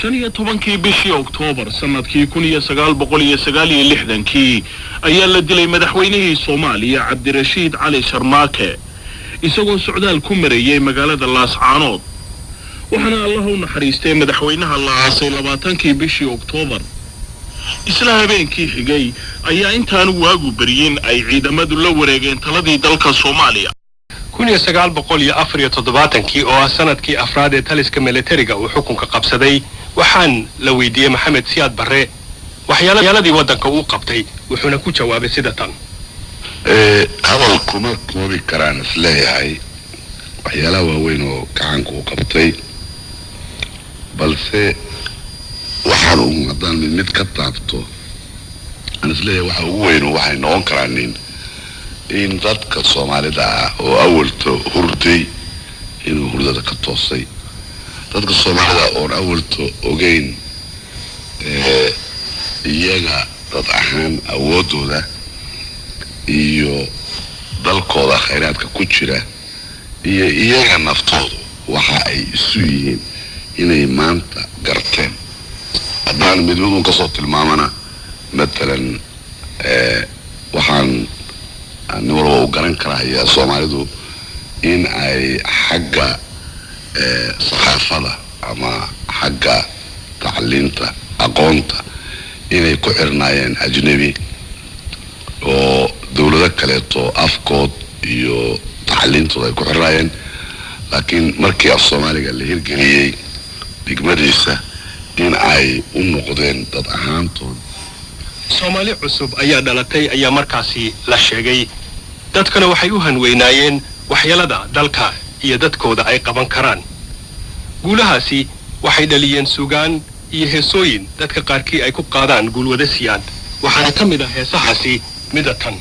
15 bishii Oktoobar sanadkii 1969 ayaa la dilay madaxweynihii Soomaaliya Cabdirashiid Cali Sharmaake isagoo socdaal ku mareeyay magaalada Laascaanood waxaana Allah u naxariistay madaxweynaha la aasay 20 bishii Oktoobar isla habeenkii xigay ayaa intaan waagu bariyin ay ciidamadu la wareegeen taladii dalka Soomaaliya 1974 oo ah sanadkii afraad ee taliska militariga uu xukunka qabsaday waxaan la weydiiyay Maxamed Siyaad Barre waxyaaladii wadanka uu qabtay wuxuuna ku jawaabay sida tan hadalku ma koobi karaan isleeyahay waxyaalaha waaweyn oo gacanka uu qabtay balse waxaan u haddaan mid ka taabto aan isleeyahay waxa ugu weyn waxay noqon karaan in dadka Soomaalida oo awalto hurday inuu hurdada ka toosay dadka Soomaalida oo awalto ogeyn iyaga dad ahaan awoodooda iyo dalkooda khayraadka ku jira iyo iyaga naftoodu waxa ay isu yihiin inay maanta garteen haddaan midwadu ka soo tilmaamana matalan waxaan نورو وقرن كراهية سوماليدو إن أي حاجة صحافة أما حاجة تعليمتا أقونتا إن يكوحرناين أجنبي ودولة كاليتو أفكود يو تعليمتو يكوحرناين لكن مركي الصومالي اللي هي الجنيه بيجمديسة إن أي النقدين تضعهانتون Soomaali cusub ayaa dhalatay ayaa markaasi la sheegay dadkana waxay u hanweynayeen waxyeelada dalka iyo dadkooda ay qaban karaan guulahaasi waxay dhaliyeen suugaan iyo heesooyin dadka qaarkii ay ku qaadaan guulwada siyaan waxaana ka mid ah heesahaasi midatan